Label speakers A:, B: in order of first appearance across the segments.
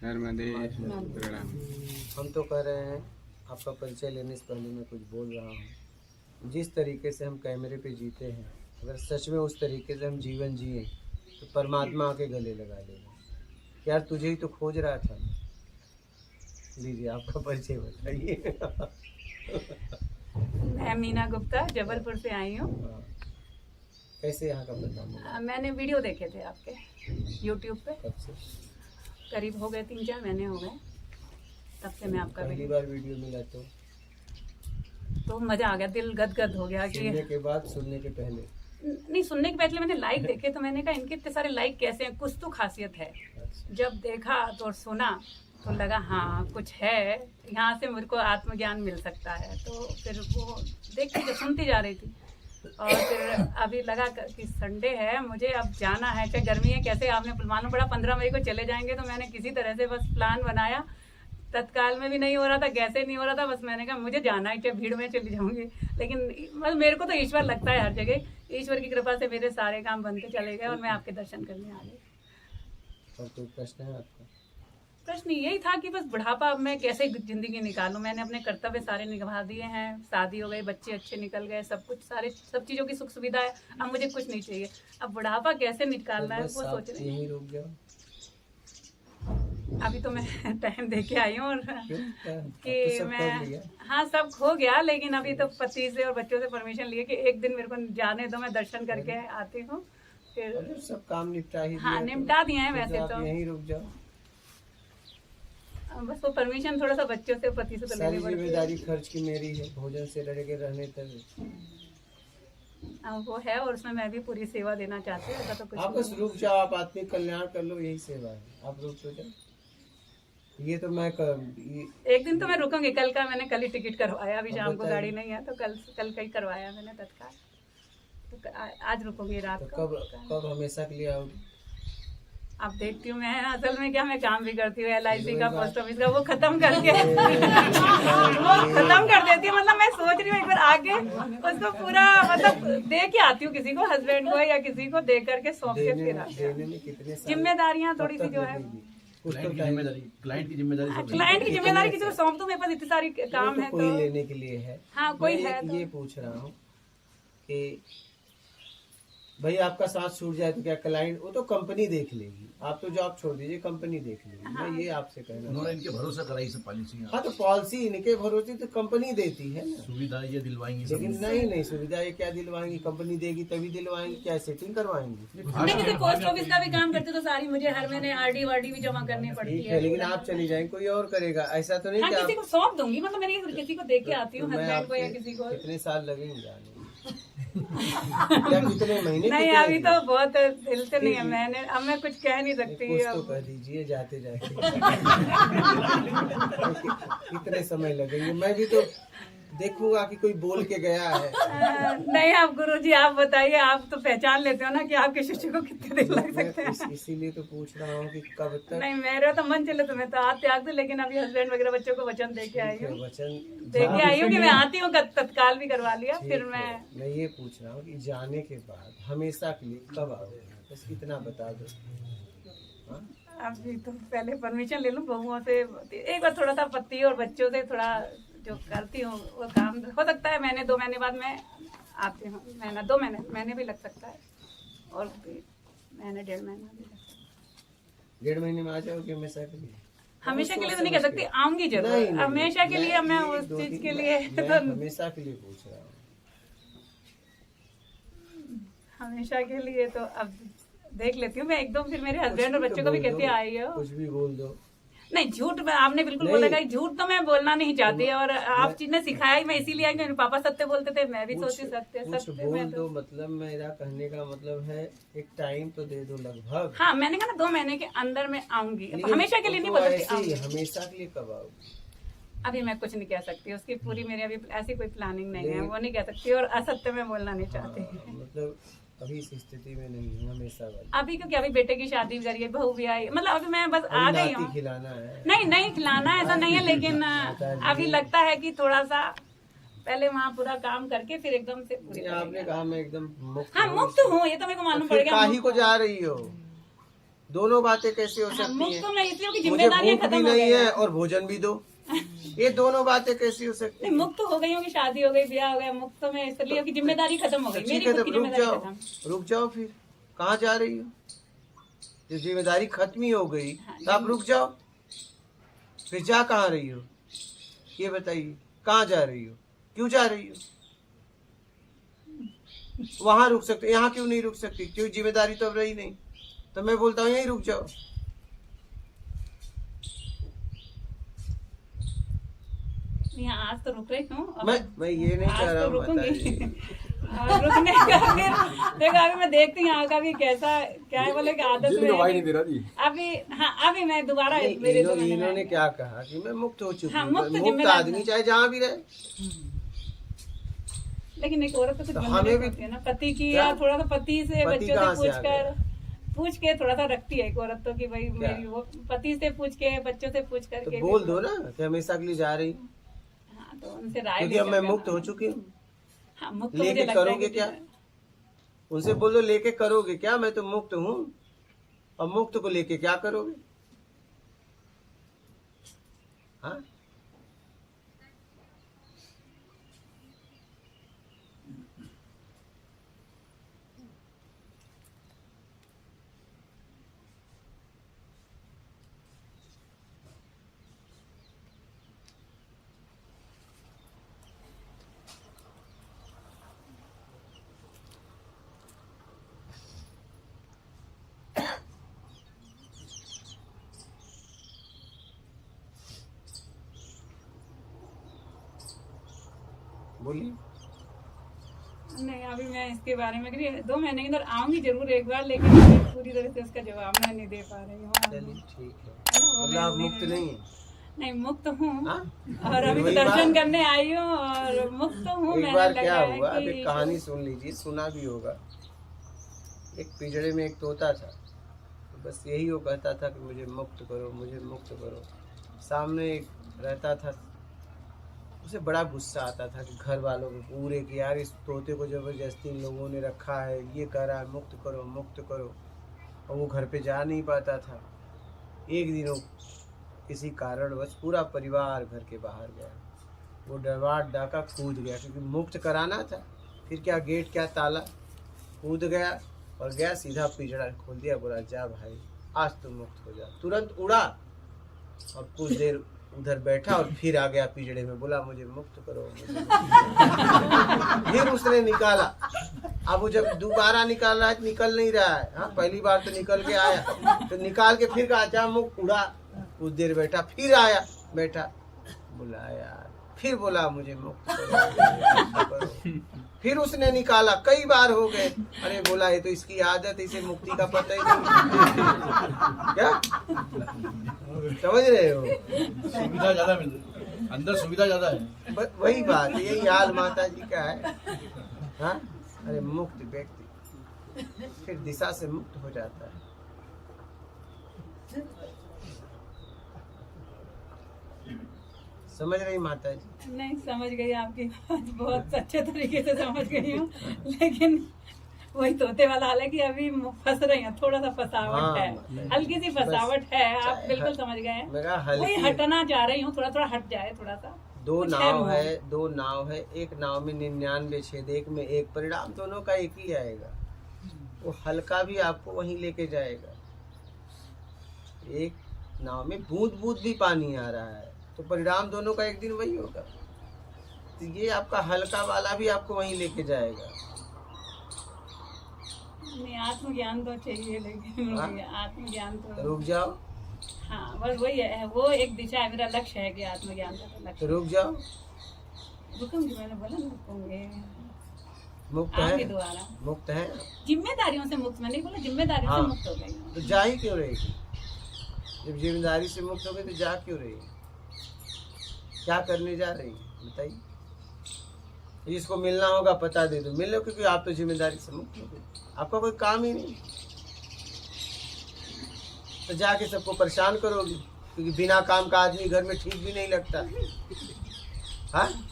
A: नर्मदे प्रणाम।
B: हम तो कह रहे हैं आपका परिचय लेने से पहले मैं कुछ बोल रहा हूँ। जिस तरीके से हम कैमरे पे जीते हैं, अगर सच में उस तरीके से हम जीवन जिए तो परमात्मा आके गले लगा लेगा। यार तुझे ही तो खोज रहा था। लीजिए आपका परिचय बताइए।
C: मैं मीना गुप्ता जबलपुर से आई हूँ।
B: कैसे यहाँ का पता मिला?
C: मैंने वीडियो देखे थे आपके यूट्यूब पे।
B: कब से?
C: करीब हो गए 3-4 महीने हो गए, तब से मैं आपका
B: पहली बार वीडियो मिला तो
C: मजा आ गया, दिल गदगद हो गया कि
B: सुनने के बाद, सुनने के पहले
C: नहीं, सुनने के पहले मैंने लाइक देखे तो मैंने कहा इनके इतने सारे लाइक कैसे हैं, कुछ तो खासियत है। जब देखा तो सुना तो लगा हाँ कुछ है, यहाँ से मुझको आत्मज्ञान मिल सकता है। तो फिर वो देख के सुनती जा रही थी और फिर अभी लगा कि संडे है, मुझे अब जाना है, चाहे गर्मी है कैसे। आपने मालूम पड़ा 15 मई को चले जाएंगे, तो मैंने किसी तरह से बस प्लान बनाया। तत्काल में भी नहीं हो रहा था, कैसे नहीं हो रहा था, बस मैंने कहा मुझे जाना है, चाहे भीड़ में चली जाऊंगी। लेकिन बस मेरे को तो ईश्वर लगता है हर जगह। ईश्वर की कृपा से मेरे सारे काम बनते चले गए और मैं आपके दर्शन करने आ गई।
B: और कोई प्रश्न है आपका?
C: प्रश्न यही था कि बस बुढ़ापा मैं कैसे जिंदगी निकालूं। मैंने अपने कर्तव्य सारे निभा दिए हैं, शादी हो गई, बच्चे अच्छे निकल गए, सब कुछ सब चीजों की सुख सुविधा है। अब मुझे कुछ नहीं चाहिए, अब बुढ़ापा कैसे निकालना है वो सोच रही हूँ।
B: रुक जाओ।
C: अभी तो मैं टाइम दे के आई हूँ और कि
B: तो
C: मैं हाँ सब हो गया, लेकिन अभी तो पति से और बच्चों से परमिशन लिए कि एक दिन मेरे को जाने दो, मैं दर्शन करके आती हूँ। फिर
B: सब काम निपटा ही
C: हाँ निपटा दिए हैं वैसे तो।
B: यहीं रुक जाओ।
C: बस वो परमिशन थोड़ा सा बच्चों से पति से तो लेनी पड़ती है।
B: जिम्मेदारी खर्च की मेरी है, भोजन से लड़के रहने तक
C: वो है और उसमें मैं भी पूरी सेवा देना चाहती हूँ। ऐसा तो कुछ
B: आप बस रुक जाओ, आप आत्मी कल्याण कर लो, यही सेवा है। आप रुक तो जाओ। ये तो मैं
C: एक दिन तो मैं रुकूंगी। कल का मैंने कल ही टिकट करवाया, अभी शाम को गाड़ी नहीं है तो कल का ही करवाया मैंने तत्काल। तो आज रुकूंगी रात को।
B: कब हमेशा के लिए आओगी?
C: आप देखती हूँ, मैं असल में क्या मैं काम भी करती हूँ LIC का, पोस्ट ऑफिस का, वो खत्म करके वो खत्म कर देती हूँ। मतलब मैं सोच रही हूँ एक बार आके उसको पूरा मतलब दे के आती हूँ, किसी को, हस्बैंड को या किसी को दे करके सौंप के फिर आती हूँ। जिम्मेदारियाँ थोड़ी सी जो है,
A: क्लाइंट की
C: जिम्मेदारी किसी को सौंप दूँ। मेरे पास इतनी सारी काम है।
B: कोई लेने के लिए है?
C: हाँ कोई है।
B: ये पूछ रहा हूँ कि भाई आपका सांस छूट जाए तो क्या क्लाइंट, वो तो कंपनी देख लेगी। आप तो जॉब छोड़ दीजिए, कंपनी देख लेगी। मैं ये आपसे कहना,
A: उन्होंने इनके भरोसा कराई सब पॉलिसी।
B: हाँ तो पॉलिसी इनके भरोसे तो कंपनी देती है ना,
A: सुविधा ये दिलवाएंगी।
B: लेकिन नहीं सुविधा ये क्या दिलवाएंगी? कंपनी देगी तभी दिलवाएंगी, क्या सेटिंग करवाएंगी?
C: नहीं, पोस्ट ऑफिस का भी काम करते तो सारी मुझे हर महीने RD वार्डी भी जमा करनी पड़ती है।
B: लेकिन आप चली जाएंगे, कोई और करेगा, ऐसा तो नहीं?
C: हाँ, किसी को सौंप दूंगी, मतलब मैंने किसी को दे के आती हूँ, हस्बैंड को या किसी को।
B: कितने साल लगेंगे जाने? क्या कितने महीने?
C: नहीं अभी तो बहुत दिल से नहीं है। मैंने अब मैं कुछ कह नहीं सकती।
B: कुछ तो कह दीजिए जाते जाते। कितने समय लगेंगे? मैं भी तो देखूंगा कि कोई बोल के गया है।
C: नहीं आप गुरुजी आप बताइए, आप तो पहचान लेते हो ना कि आपके शिष्य को कितने दिन लग सकते हैं।
B: इसीलिए तो पूछ रहा हूँ कि कब तक।
C: नहीं मेरा तो मन चले तो मैं तो हाथ त्याग दूं, लेकिन अभी हस्बैंड वगैरह बच्चों को वचन दे के आई हूँ।
B: वचन
C: दे के आई हूँ कि मैं आती हूँ, तत्काल भी करवा लिया। फिर
B: मैं ये पूछ रहा हूँ कि जाने के बाद हमेशा के लिए कब आओगे? बस इतना बता दो।
C: अभी तो पहले परमिशन ले लूँ बहुओं से, एक बार थोड़ा सा पति और बच्चों से थोड़ा जो करती हूँ वो काम हो सकता है। महीने 2 महीने बाद मैं आती हूँ। महीना 2 महीने भी लग सकता है, और महीने 1.5 महीना भी लग सकता है।
B: 1.5 महीने में आ जाओगे हमेशा के लिए?
C: हमेशा के लिए तो नहीं कह सकती, आऊंगी जरूर। हमेशा के लिए मैं उस चीज के लिए तो
B: हमेशा के लिए पूछ रहा हूँ।
C: हमेशा के लिए तो अब देख लेती हूँ मैं 1-2, फिर मेरे हस्बैंड और बच्चों को भी कहती आई हो।
B: कुछ भी बोल दो।
C: नहीं झूठ में आपने बिल्कुल बोला कि झूठ तो मैं बोलना नहीं चाहती, और आप चीज ने सिखाया ही, मैं इसीलिए आई। मेरे पापा सत्य बोलते थे, मैं भी सोचती सत्य
B: बोल दो। मतलब मेरा कहने का मतलब है एक टाइम तो दे दो लगभग।
C: हाँ मैंने कहा ना 2 महीने के अंदर में आऊंगी। हमेशा के लिए नहीं बोल सकती।
B: हमेशा के लिए कब आओगी?
C: अभी मैं कुछ नहीं कह सकती, उसकी पूरी मेरी अभी ऐसी कोई प्लानिंग नहीं है, वो नहीं कह सकती, और असत्य में बोलना नहीं चाहती।
B: मतलब अभी इस स्थिति में नहीं हूँ हमेशा वाली।
C: अभी क्योंकि अभी बेटे की शादी भी करी, बहू भी आई, मतलब अभी मैं बस आ गई हूँ।
B: खिलाना है? नहीं
C: खिलाना ऐसा नहीं है, लेकिन अभी लगता है कि थोड़ा सा पहले वहाँ पूरा काम करके फिर एकदम से पूरी।
B: आपने कहा मैं एकदम मुक्त।
C: हाँ मुक्त हूँ, ये तो मेरे को मालूम पड़ गया।
B: काहे को जा रही हो? दोनों बातें कैसे हो
C: हाँ,
B: सकती
C: मुक्त
B: हैं?
C: तो मैं इसलिए कि
B: मुझे
C: जिम्मेदारियां
B: भूख
C: खत्म
B: भी
C: हो
B: नहीं
C: गई
B: है और भोजन भी दो। ये दोनों बातें कैसी हो सकती
C: नहीं,
B: हैं?
C: मुक्त हो गई हूँ कि शादी हो गई, ब्याह हो गया, मुक्त तो मैं इसलिए कि जिम्मेदारी खत्म हो
B: तो
C: गई,
B: ठीक
C: मेरी
B: है,
C: खुद
B: तब
C: की
B: रुक
C: जिम्मेदारी
B: जाओ,
C: खत्म।
B: रुक जाओ। फिर कहाँ जा रही हो? जब जिम्मेदारी खत्म ही हो गई
C: हाँ,
B: तो आप रुक जाओ। फिर जा कहाँ रही हो ये बताइए? कहाँ जा रही हो? क्यों जा रही हो? वहां रुक सकते, यहाँ क्यों नहीं रुक सकती? क्यों? जिम्मेदारी तो अब रही नहीं। तो मैं बोलता हूँ यहीं रुक जाओ।
C: यहाँ आज तो रुक रही हूँ, अब
B: मैं ये नहीं
C: आज
B: चाह रहा
C: तो
B: हूँ माता
C: रुकूंगी।
B: जी।
C: और रुकने का फिर देखो, अभी मैं देखती हूँ यहाँ का भी कैसा क्या है, बोले कि आदत में
A: गवाही नहीं
C: है।
A: दे रहा जी।
C: अभी हाँ, अभी मैं दोबारा
B: नहीं,
C: मेरे दो महीने
B: इन्होंने
C: में-
B: क्या कहा कि मैं मुक्त हो चुकी
C: हाँ,
B: हूँ।
C: मुक्त
B: मुक्त
C: जिम्मेदारी
B: आदमी
C: है।
B: चाहे जहाँ भी रहे।
C: लेकिन एक औरत तो कुछ
B: तो
C: बनने
B: हमें भी-
C: होती है ना, पति की
B: क्या?
C: या थोड़ा सा पति से,
B: पति
C: बच्चों
B: कहाँ
C: से
B: से आ गया?
C: पूछ के थोड़ा सा रखती है एक औरत तो कि भाई
B: क्या?
C: मेरी वो पति से पूछ के, बच्चों से पूछ
B: तो
C: करके
B: बोल दो ना कि हमेशा के लिए जा रही हूँ,
C: हाँ, तो उनसे राय
B: क्योंकि
C: भी
B: अब मैं
C: करके
B: मुक्त
C: ना-
B: हो चुकी हूँ।
C: हाँ, मुक्त तो
B: लेके
C: मुझे लगता है
B: करोगे
C: कि-
B: क्या? उनसे बोलो लेके करोगे क्या? मैं तो मुक्त हूँ, और मुक्त को लेके क्या करोगे? हाँ, बोलिए।
C: नहीं, अभी मैं इसके बारे में करिए 2 महीने के अंदर आऊंगी जरूर एक बार, लेकिन अभी पूरी तरह से उसका जवाब मैं नहीं दे पा रही हूँ।
B: चलिए ठीक है।
C: है ना, वो
B: मतलब आप
C: मैं
B: मुक्त नहीं है?
C: नहीं, मुक्त हूँ।
B: हाँ?
C: और अभी तो
B: वही
C: दर्शन
B: बात।
C: करने आई हूँ और मुक्त हूँ।
B: एक
C: मैंने
B: बार
C: लगा
B: क्या
C: है
B: हुआ, अब
C: कि-
B: एक कहानी सुन लीजिए, सुना भी होगा। एक पिंजड़े में एक तोता था, तो बस यही वो कहता था कि मुझे मुक्त करो, मुझे मुक्त करो। सामने एक रहता था, उसे बड़ा गुस्सा आता था कि घर वालों को पूरे कि यार इस तोते को जबरदस्ती इन लोगों ने रखा है, ये कह रहा है मुक्त करो मुक्त करो, और वो घर पे जा नहीं पाता था। एक दिन वो किसी कारणवश पूरा परिवार घर के बाहर गया, वो डरवाट डाका कूद गया, क्योंकि मुक्त कराना था। फिर क्या गेट क्या ताला, कूद गया और गया सीधा पिंजड़ा खोल दिया, बोला जा भाई आज तुम मुक्त हो जा। तुरंत उड़ा और कुछ देर उधर बैठा और फिर आ गया पिंजड़े में, बोला मुझे मुक्त करो, मुझे मुक्त करो। फिर उसने निकाला। अब वो जब दोबारा निकाल रहा है तो निकल नहीं रहा है। हाँ, पहली बार तो निकल के आया, तो निकाल के फिर कहा जा मुक्त, उड़ा, कुछ देर बैठा, फिर आया बैठा, बोला यार, फिर बोला मुझे मुक्त करो। फिर उसने निकाला, कई बार हो गए। अरे बोला ये तो इसकी आदत, इसे मुक्ति का पता ही नहीं। क्या समझ रहे हो?
A: सुविधा ज्यादा मिल रही, अंदर सुविधा ज्यादा है।
B: वही बात, यही हाल माता जी का है। हाँ, अरे मुक्त व्यक्ति फिर दिशा से मुक्त हो जाता है। समझ रही माता जी?
C: नहीं, समझ गई आपकी बात, बहुत अच्छे तरीके से समझ गई हूँ। लेकिन वही तोते वाला हाल है कि अभी फंस रही हैं, थोड़ा सा फसावट
B: हाँ,
C: है, हल्की सी फसावट है। आप
B: बस-
C: बिल्कुल समझ गए हैं।
B: मैं कहा
C: वही
B: हल्की
C: हटना चाह रही हूँ, थोड़ा थोड़ा हट जाए, थोड़ा सा।
B: दो
C: कुछ
B: नाव
C: मोह।
B: है, दो नाव है, एक नाव में 99 छेद, एक में एक, परिणाम दोनों का एक ही आएगा। वो हल्का भी आपको वहीं लेके जाएगा। एक नाव में बूंद बूंद भी पानी आ रहा है, तो परिणाम दोनों का एक दिन वही होगा। तो ये आपका हल्का वाला भी आपको वहीं लेके जाएगा।
C: नहीं, आत्मज्ञान तो चाहिए, लेकिन
B: हाँ?
C: आत्मज्ञान तो
B: रुक जाओ,
C: हाँ, बस वही है, वो एक दिशा है, मेरा लक्ष्य है कि आत्मज्ञान का तो
B: तो
C: लक्ष्य।
B: रुक जाओ।
C: रुकूंगी, मैंने बोला ना रुकूंगी,
B: मुक्त
C: आऊंगी
B: है,
C: दोबारा।
B: मुक्त है,
C: जिम्मेदारियों से मुक्त, मैंने बोला जिम्मेदारियों
B: हाँ।
C: से मुक्त हो गई हूँ।
B: तो जा ही क्यों रहेगी? जब जिम्मेदारी से मुक्त हो गई तो जा क्यों रही? क्या करने जा रही बताइए? जिसको मिलना होगा पता दे दो, मिल लो, क्योंकि आप तो जिम्मेदारी से मुक्त हो गए, आपका कोई काम ही नहीं। तो जाके सबको परेशान करोगी, क्योंकि बिना काम का आदमी घर में ठीक भी नहीं लगता। हाँ,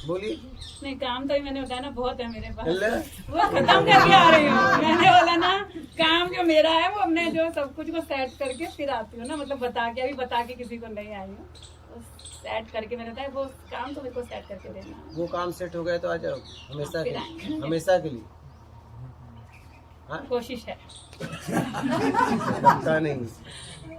B: बोलिए।
C: नहीं, काम तो ही मैंने बताया ना, बहुत है मेरे पास,
B: ले।
C: वो खत्म करके आ रही हूँ। मैंने बोला ना, काम जो मेरा है वो हमने जो सब कुछ को सेट करके फिर आती हूँ ना, मतलब बता के, अभी बता के किसी को नहीं आई हूँ, सेट करके मैंने बताया वो काम तो मेरे को सेट करके देना है।
B: वो काम सेट हो गया तो आ जाओ हमेशा के
C: फिर
B: लिए, हमेशा के लिए। हाँ?
C: कोशिश है।
B: पक्का नहीं।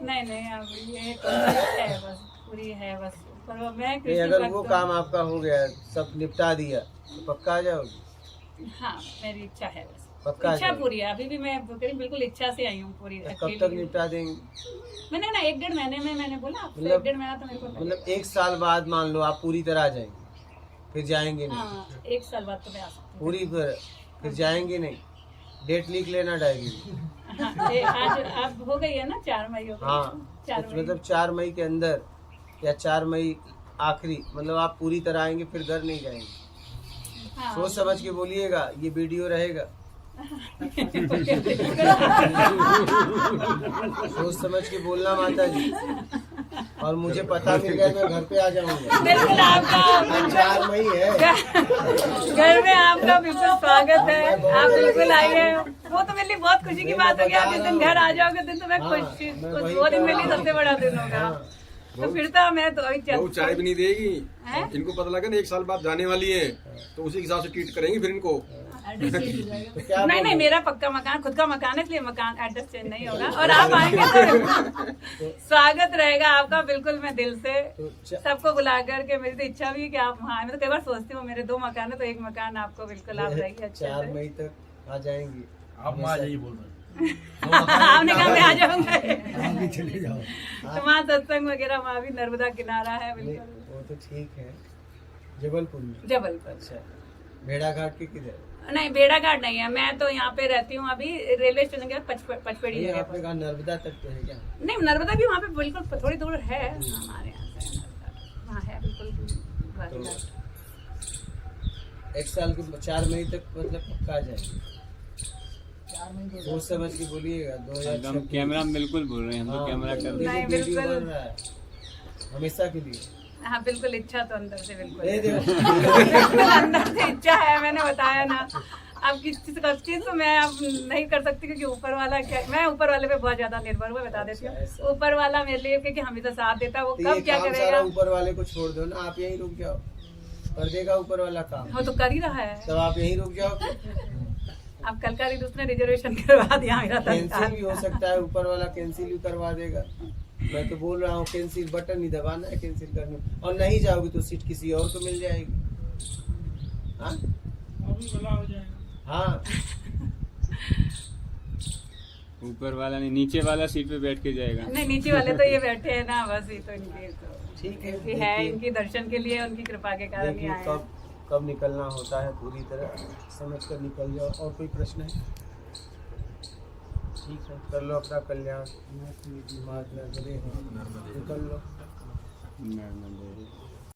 C: नहीं अब ये कोशिश है बस, पूरी है बस। पर वो मैं
B: नहीं,
C: कृष्ण
B: अगर
C: भक्त
B: वो
C: हूँ।
B: काम आपका हो गया, सब निपटा दिया, तो पक्का आ जाओगे?
C: हाँ, मेरी इच्छा है बस,
B: पक्का आ
C: इच्छा
B: जाओगे?
C: पूरी है। अभी भी मैं बिल्कुल इच्छा से आई हूँ पूरी।
B: तो कब
C: अकेली
B: तक
C: हूँ।
B: निपटा देंगे?
C: मैंने ना 1-1.5 महीने में, मैंने बोला आपसे
B: मतलब-
C: 1-1.5 महीना तो मेरे को
B: मतलब
C: लगेगा।
B: 1 साल बाद मान लो आप पूरी तरह आ जाएंगे, फिर जाएंगे नहीं?
C: हाँ, 1 साल बाद तो मैं आ सकती हूँ।
B: पूरी फिर जाएंगे नहीं? डेट लिख लेना डायरी में।
C: हाँ, आज अब हो गई है ना, 4 मई हो गई।
B: हाँ,
C: 4
B: कुछ
C: मई।
B: मतलब 4 मई के अंदर या 4 मई आखिरी, मतलब आप पूरी तरह आएंगे, फिर घर नहीं जाएंगे।
C: हाँ।
B: सोच समझ के बोलिएगा, ये वीडियो रहेगा। सोच समझ के बोलना माता जी, और मुझे पता मिल गया मैं घर पे आ जाऊंगा।
C: बिल्कुल आपका
B: 4 मई है।
C: घर में आपका बिल्कुल स्वागत है, आप बिल्कुल आइए। वो तो मेरे लिए बहुत खुशी की बात होगी, आप जिस दिन घर आ जाओगे दिन तो मैं खुशी, वो दिन मेरे लिए सबसे बड़ा दिन होगा। तो फिर तो मैं तो
D: वो चाय भी नहीं देगी।
C: हैं?
D: इनको पता लगा ना 1 साल बाद जाने वाली है, तो उसी हिसाब से ट्रीट करेंगे फिर इनको।
B: तो क्या
C: नहीं, मेरा पक्का मकान, खुद का मकान है, इसलिए मकान एड्रेस चेंज नहीं होगा। और आप आएंगे तो स्वागत रहेगा आपका बिल्कुल। मैं दिल से
B: तो
C: सबको बुला करके, मेरी तो इच्छा भी है कि आप वहाँ आए। मैं तो कई बार सोचती हूँ, मेरे 2 मकान है तो 1 मकान आपको बिल्कुल आप रहिए अच्छे
B: 4
C: से।
B: मई तक आ जाएंगी।
A: आप वहाँ आ जाइए बोल रहे हैं।
C: आपने कहा मैं आ जाऊंगा।
A: आप भी चले जाओ।
C: तो वहाँ सत्संग वगैरह, वहाँ भी नर्मदा किनारा है
B: नहीं,
C: बिल्कुल।
B: वो तो ठीक है। जबलपुर में?
C: जबलपुर।
B: अच्छा, भेड़ा घाट के किधर?
C: नहीं, भेड़ा घाट नहीं है, मैं तो यहाँ पे रहती हूँ अभी रेलवे स्टेशन के पचपेड़ी
B: ये
C: जगह
B: आपने
C: पर।
B: कहा नर्मदा तक पे है क्या?
C: नहीं, नर्मदा भी वहाँ पे बिल्कुल थोड़ी दूर है हमारे यहाँ से। नर्मदा वहाँ है बिल्कुल भेड़ा घाट।
B: 1 साल के 4 मई तक मतलब पक्का आ जाएगी। सोच समझ के बोलिएगा।
E: एकदम
B: 2026
E: कैमरा में बिल्कुल बोल रहे हैं हम तो,
B: हाँ,
E: कैमरा कर
B: देखो
C: नहीं,
B: वीडियो
C: बिल्कुल।
B: बन रहा है हमेशा के लिए।
C: हाँ, बिल्कुल इच्छा तो अंदर से बिल्कुल
B: ये
C: है।
B: देखो।
C: बिल्कुल अंदर से इच्छा है, मैंने बताया ना। अब किस चीज तो मैं अब नहीं कर सकती, क्योंकि ऊपर वाला क्या, मैं ऊपर वाले पे बहुत ज्यादा निर्भर हूँ, बता देती हूँ। ऊपर वाला मेरे लिए क्योंकि हमेशा साथ देता है, वो
B: तो ये
C: कब क्या
B: काम सारा
C: करेगा
B: ऊपर वाले को छोड़ दो ना, आप यहीं रुक जाओ, कर देगा ऊपर वाला काम।
C: वो तो कर ही रहा है।
B: तब आप यहीं रुक जाओ।
C: अब कल का दूसरे रिजर्वेशन करवा दिया मेरा
B: कैंसिल भी हो सकता है, ऊपर वाला कैंसिल भी करवा देगा। मैं तो बोल रहा हूँ कैंसिल बटन ही दबाना है, कैंसिल करने, और नहीं जाओगी तो सीट किसी और को मिल जाएगी। हाँ हाँ,
E: ऊपर वाला नहीं, नीचे वाला सीट पे बैठ के जाएगा।
C: नहीं, नीचे वाले तो ये बैठे हैं ना, बस ये तो इनके तो
B: ठीक है।
C: इनकी है, इनकी दर्शन के लिए, उनकी कृपा के कारण ही
B: देखिए
C: आए हैं।
B: कब कब निकलना होता है, पूरी तरह समझ कर निकल जाओ। और कोई प्रश्न है? ठीक है, कर लो अपना कल्याण। निकल लो।
E: नर्मदे।